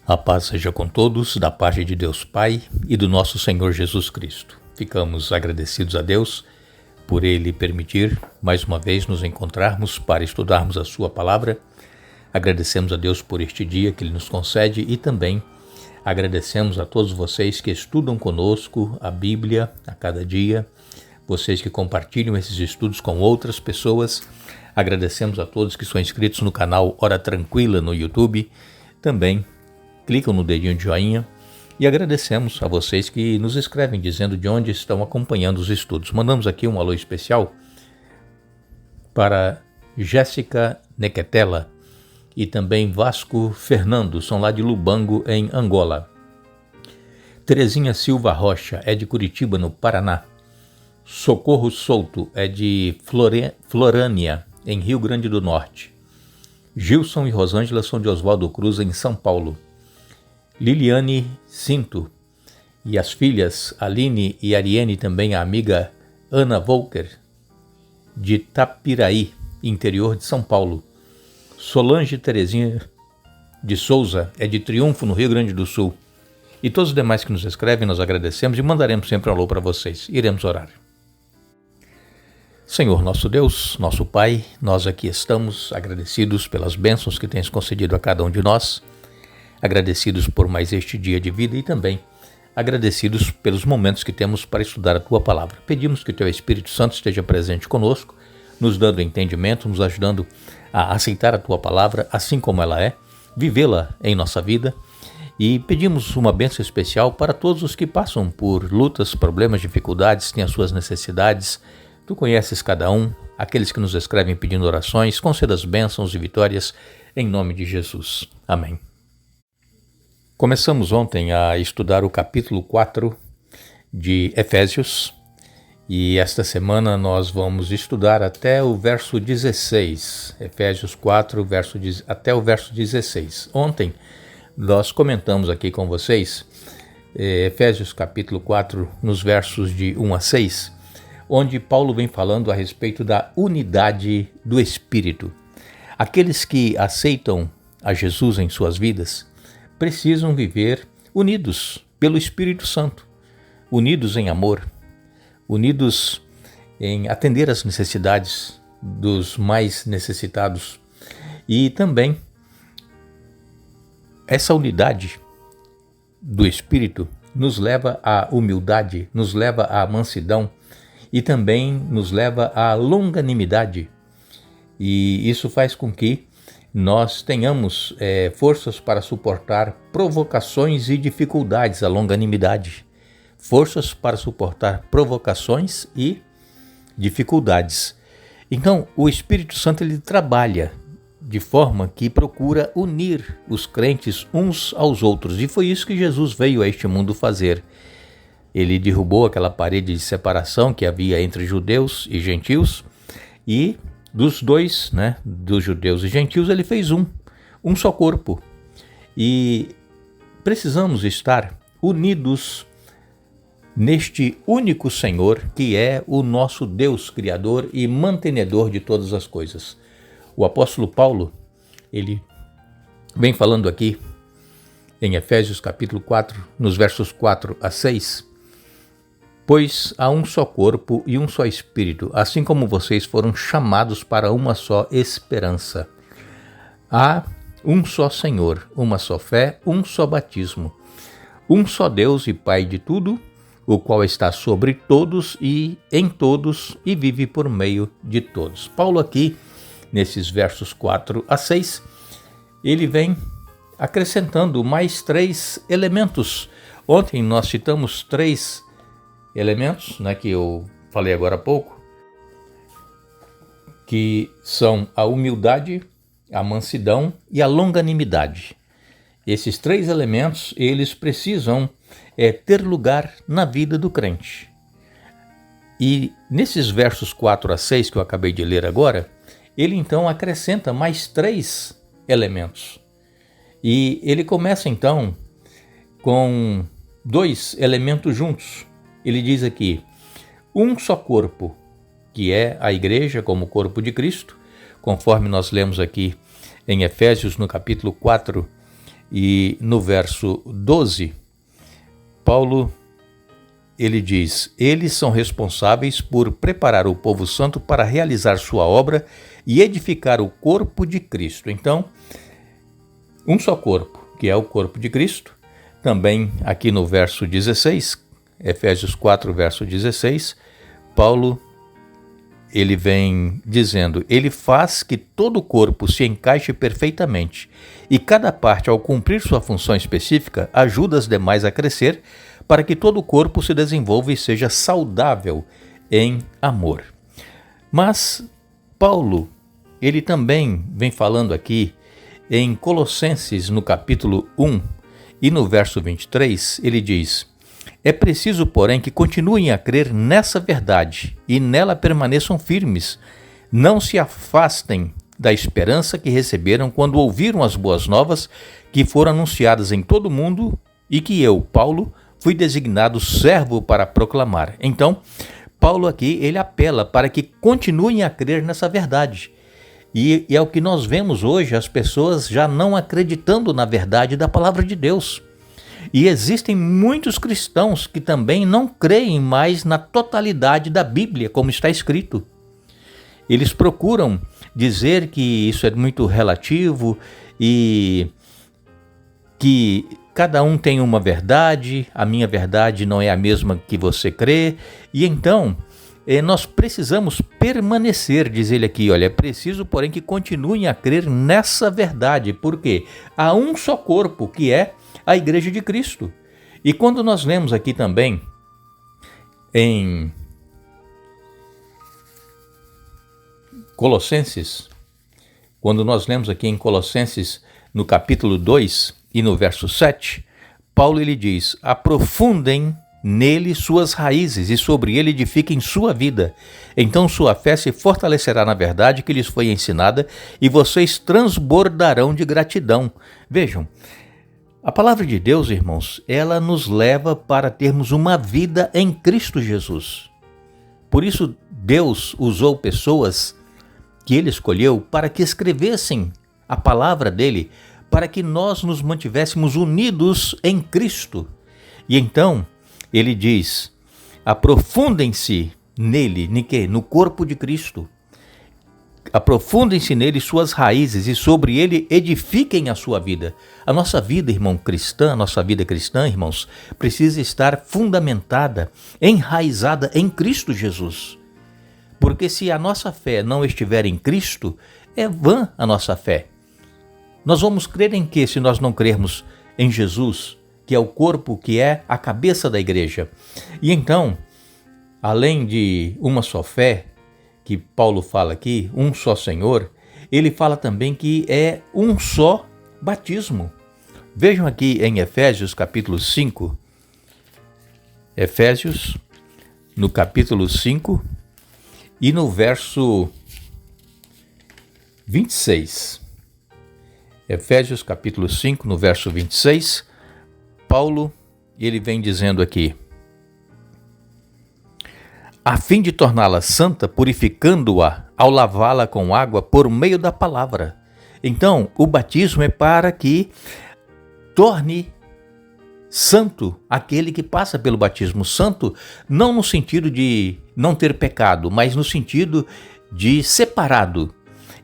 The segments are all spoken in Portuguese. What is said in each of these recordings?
A paz seja com todos, da parte de Deus Pai e do nosso Senhor Jesus Cristo. Ficamos agradecidos a Deus por Ele permitir, mais uma vez, nos encontrarmos para estudarmos a Sua Palavra. Agradecemos a Deus por este dia que Ele nos concede e também agradecemos a todos vocês que estudam conosco a Bíblia a cada dia, vocês que compartilham esses estudos com outras pessoas. Agradecemos a todos que são inscritos no canal Hora Tranquila no YouTube, também clicam no dedinho de joinha e agradecemos a vocês que nos escrevem dizendo de onde estão acompanhando os estudos. Mandamos aqui um alô especial para Jéssica Nequetela e também Vasco Fernando, são lá de Lubango, em Angola. Terezinha Silva Rocha é de Curitiba, no Paraná. Socorro Souto é de Florânia, em Rio Grande do Norte. Gilson e Rosângela são de Oswaldo Cruz, em São Paulo. Liliane Cinto e as filhas Aline e Ariane, também a amiga Ana Volker, de Tapiraí, interior de São Paulo. Solange Terezinha de Souza é de Triunfo, no Rio Grande do Sul. E todos os demais que nos escrevem, nós agradecemos e mandaremos sempre um alô para vocês. Iremos orar. Senhor nosso Deus, nosso Pai, nós aqui estamos agradecidos pelas bênçãos que tens concedido a cada um de nós, agradecidos por mais este dia de vida e também agradecidos pelos momentos que temos para estudar a Tua Palavra. Pedimos que o Teu Espírito Santo esteja presente conosco, nos dando entendimento, nos ajudando a aceitar a Tua Palavra assim como ela é, vivê-la em nossa vida, e pedimos uma bênção especial para todos os que passam por lutas, problemas, dificuldades, têm as suas necessidades. Tu conheces cada um, aqueles que nos escrevem pedindo orações, conceda as bênçãos e vitórias em nome de Jesus. Amém. Começamos ontem a estudar o capítulo 4 de Efésios e esta semana nós vamos estudar até o verso 16, Efésios 4, até o verso 16. Ontem nós comentamos aqui com vocês Efésios capítulo 4, nos versos de 1 a 6, onde Paulo vem falando a respeito da unidade do Espírito. Aqueles que aceitam a Jesus em suas vidas precisam viver unidos pelo Espírito Santo, unidos em amor, unidos em atender às necessidades dos mais necessitados. E também essa unidade do Espírito nos leva à humildade, nos leva à mansidão e também nos leva à longanimidade. E isso faz com que nós tenhamos forças para suportar provocações e dificuldades, a longanimidade. Forças para suportar provocações e dificuldades. Então, o Espírito Santo ele trabalha de forma que procura unir os crentes uns aos outros. E foi isso que Jesus veio a este mundo fazer. Ele derrubou aquela parede de separação que havia entre judeus e gentios e dos dois, dos judeus e gentios, ele fez um só corpo. E precisamos estar unidos neste único Senhor, que é o nosso Deus Criador e mantenedor de todas as coisas. O apóstolo Paulo, ele vem falando aqui em Efésios capítulo 4, nos versos 4 a 6, pois há um só corpo e um só Espírito, assim como vocês foram chamados para uma só esperança. Há um só Senhor, uma só fé, um só batismo, um só Deus e Pai de tudo, o qual está sobre todos e em todos e vive por meio de todos. Paulo aqui, nesses versos 4 a 6, ele vem acrescentando mais 3 elementos. Ontem nós citamos 3 elementos, que eu falei agora há pouco, que são a humildade, a mansidão e a longanimidade. Esses 3 elementos, eles precisam ter lugar na vida do crente. E nesses versos 4 a 6 que eu acabei de ler agora, ele então acrescenta mais 3 elementos. E ele começa então com 2 elementos juntos. Ele diz aqui, um só corpo, que é a igreja como corpo de Cristo, conforme nós lemos aqui em Efésios no capítulo 4 E no verso 12, Paulo, ele diz: eles são responsáveis por preparar o povo santo para realizar sua obra e edificar o corpo de Cristo. Então, um só corpo, que é o corpo de Cristo. Também aqui no verso 16, Efésios 4, verso 16, Paulo, ele vem dizendo: ele faz que todo o corpo se encaixe perfeitamente e cada parte, ao cumprir sua função específica, ajuda as demais a crescer para que todo o corpo se desenvolva e seja saudável em amor. Mas Paulo, ele também vem falando aqui em Colossenses, no capítulo 1 e no verso 23, ele diz: é preciso, porém, que continuem a crer nessa verdade e nela permaneçam firmes. Não se afastem da esperança que receberam quando ouviram as boas novas que foram anunciadas em todo o mundo e que eu, Paulo, fui designado servo para proclamar. Então, Paulo aqui, ele apela para que continuem a crer nessa verdade. E é o que nós vemos hoje, as pessoas já não acreditando na verdade da palavra de Deus. E existem muitos cristãos que também não creem mais na totalidade da Bíblia, como está escrito. Eles procuram dizer que isso é muito relativo e que cada um tem uma verdade, a minha verdade não é a mesma que você crê. E então, nós precisamos permanecer, diz ele aqui, olha, é preciso, porém, que continuem a crer nessa verdade, porque há um só corpo, que é a Igreja de Cristo. E quando nós lemos aqui também em Colossenses, no capítulo 2 e no verso 7, Paulo ele diz: aprofundem nele suas raízes e sobre ele edifiquem sua vida. Então sua fé se fortalecerá na verdade que lhes foi ensinada e vocês transbordarão de gratidão. Vejam, a palavra de Deus, irmãos, ela nos leva para termos uma vida em Cristo Jesus. Por isso, Deus usou pessoas que ele escolheu para que escrevessem a palavra dele, para que nós nos mantivéssemos unidos em Cristo. E então, ele diz: aprofundem-se nele, no corpo de Cristo. Aprofundem-se nele suas raízes e sobre ele edifiquem a sua vida. A nossa vida, nossa vida cristã, irmãos, precisa estar fundamentada, enraizada em Cristo Jesus. Porque se a nossa fé não estiver em Cristo, é vã a nossa fé. Nós vamos crer em quê se nós não crermos em Jesus, que é o corpo, que é a cabeça da igreja? E então, além de uma só fé, que Paulo fala aqui, um só Senhor, ele fala também que é um só batismo. Vejam aqui em Efésios capítulo 5, Efésios, no capítulo 5 e no verso 26. Efésios capítulo 5, no verso 26, Paulo, ele vem dizendo aqui: a fim de torná-la santa, purificando-a ao lavá-la com água por meio da palavra. Então, o batismo é para que torne santo aquele que passa pelo batismo. Santo não no sentido de não ter pecado, mas no sentido de separado.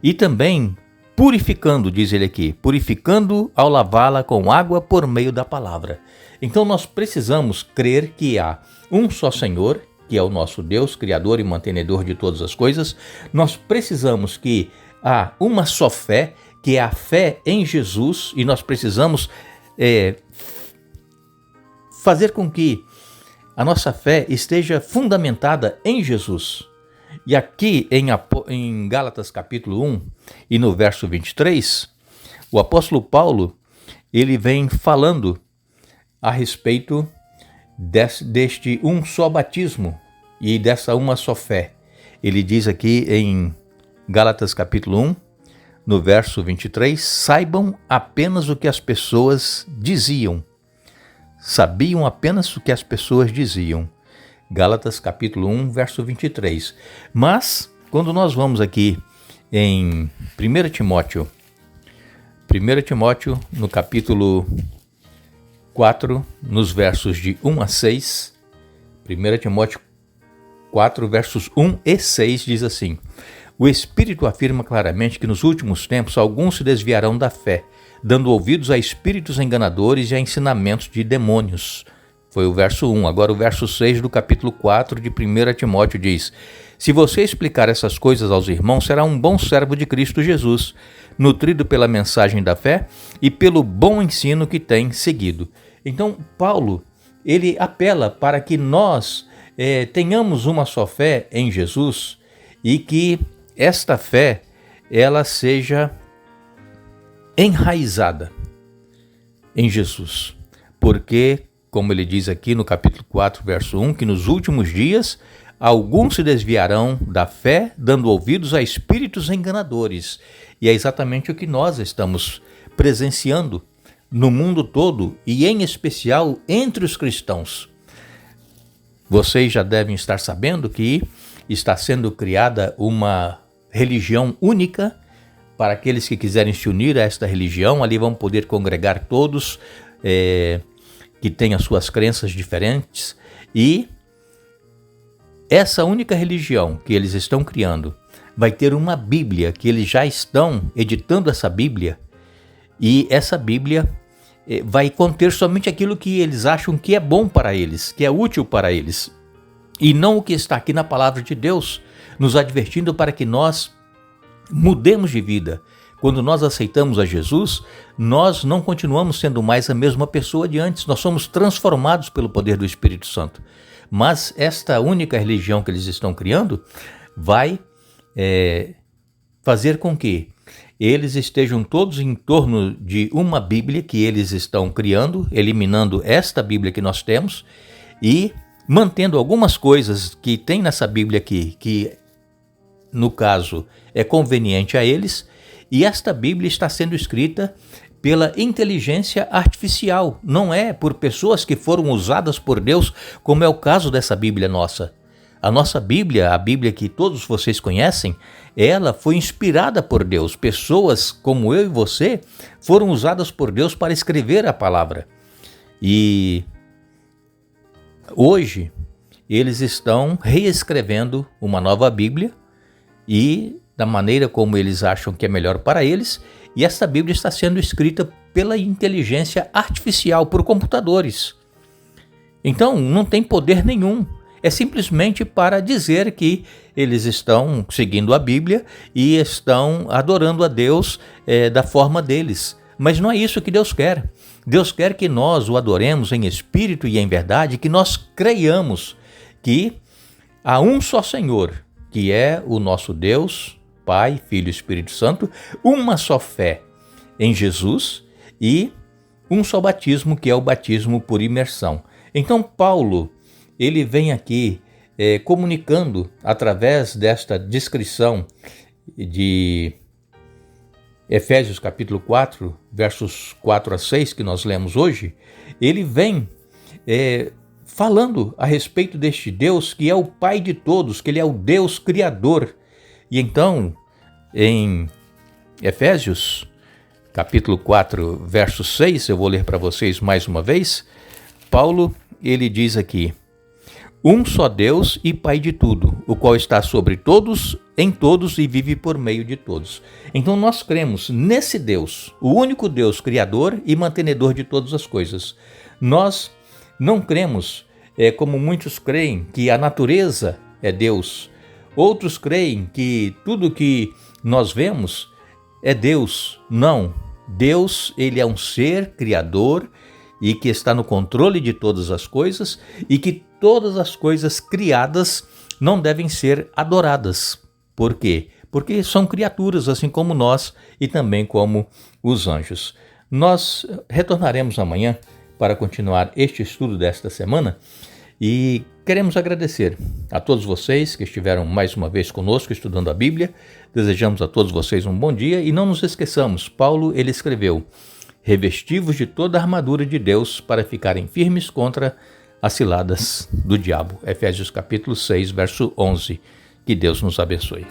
E também purificando, diz ele aqui, purificando ao lavá-la com água por meio da palavra. Então nós precisamos crer que há um só Senhor, que é o nosso Deus, Criador e mantenedor de todas as coisas. Nós precisamos que há uma só fé, que é a fé em Jesus, e nós precisamos fazer com que a nossa fé esteja fundamentada em Jesus. E aqui em Gálatas capítulo 1 e no verso 23, o apóstolo Paulo, ele vem falando a respeito deste um só batismo e dessa uma só fé. Ele diz aqui em Gálatas capítulo 1, no verso 23, saibam apenas o que as pessoas diziam. Sabiam apenas o que as pessoas diziam. Gálatas capítulo 1, verso 23. Mas, quando nós vamos aqui em 1 1 Timóteo, no capítulo 4, nos versos de 1 a 6, 1 Timóteo 4, versos 1 e 6 diz assim: o Espírito afirma claramente que nos últimos tempos alguns se desviarão da fé, dando ouvidos a espíritos enganadores e a ensinamentos de demônios. Foi o verso 1. Agora o verso 6 do capítulo 4 de 1 Timóteo diz: se você explicar essas coisas aos irmãos, será um bom servo de Cristo Jesus, nutrido pela mensagem da fé e pelo bom ensino que tem seguido. Então, Paulo, ele apela para que nós tenhamos uma só fé em Jesus e que esta fé, ela seja enraizada em Jesus. Porque, como ele diz aqui no capítulo 4, verso 1, que nos últimos dias alguns se desviarão da fé, dando ouvidos a espíritos enganadores. E é exatamente o que nós estamos presenciando no mundo todo e, em especial, entre os cristãos. Vocês já devem estar sabendo que está sendo criada uma religião única para aqueles que quiserem se unir a esta religião. Ali vão poder congregar todos que têm as suas crenças diferentes, e essa única religião que eles estão criando vai ter uma Bíblia, que eles já estão editando essa Bíblia, e essa Bíblia vai conter somente aquilo que eles acham que é bom para eles, que é útil para eles, e não o que está aqui na palavra de Deus, nos advertindo para que nós mudemos de vida. Quando nós aceitamos a Jesus, nós não continuamos sendo mais a mesma pessoa de antes, nós somos transformados pelo poder do Espírito Santo. Mas esta única religião que eles estão criando vai fazer com que eles estejam todos em torno de uma Bíblia que eles estão criando, eliminando esta Bíblia que nós temos e mantendo algumas coisas que tem nessa Bíblia aqui, que no caso é conveniente a eles, e esta Bíblia está sendo escrita pela inteligência artificial, não é por pessoas que foram usadas por Deus, como é o caso dessa Bíblia nossa. A nossa Bíblia, a Bíblia que todos vocês conhecem, ela foi inspirada por Deus. Pessoas como eu e você foram usadas por Deus para escrever a palavra. E hoje eles estão reescrevendo uma nova Bíblia e da maneira como eles acham que é melhor para eles, e essa Bíblia está sendo escrita pela inteligência artificial, por computadores. Então, não tem poder nenhum. É simplesmente para dizer que eles estão seguindo a Bíblia e estão adorando a Deus da forma deles. Mas não é isso que Deus quer. Deus quer que nós o adoremos em espírito e em verdade, que nós creiamos que há um só Senhor, que é o nosso Deus, Pai, Filho e Espírito Santo, uma só fé em Jesus e um só batismo, que é o batismo por imersão. Então Paulo, ele vem aqui comunicando através desta descrição de Efésios capítulo 4, versos 4 a 6, que nós lemos hoje, ele vem falando a respeito deste Deus que é o Pai de todos, que ele é o Deus Criador. E então, em Efésios, capítulo 4, verso 6, eu vou ler para vocês mais uma vez, Paulo, ele diz aqui: um só Deus e Pai de tudo, o qual está sobre todos, em todos e vive por meio de todos. Então nós cremos nesse Deus, o único Deus criador e mantenedor de todas as coisas. Nós não cremos, como muitos creem, que a natureza é Deus. Outros creem que tudo que nós vemos é Deus. Não, Deus, ele é um ser criador e que está no controle de todas as coisas, e que todas as coisas criadas não devem ser adoradas. Por quê? Porque são criaturas assim como nós e também como os anjos. Nós retornaremos amanhã para continuar este estudo desta semana e queremos agradecer a todos vocês que estiveram mais uma vez conosco estudando a Bíblia. Desejamos a todos vocês um bom dia e não nos esqueçamos, Paulo, ele escreveu: revestivos de toda a armadura de Deus para ficarem firmes contra as ciladas do diabo. Efésios capítulo 6, verso 11. Que Deus nos abençoe.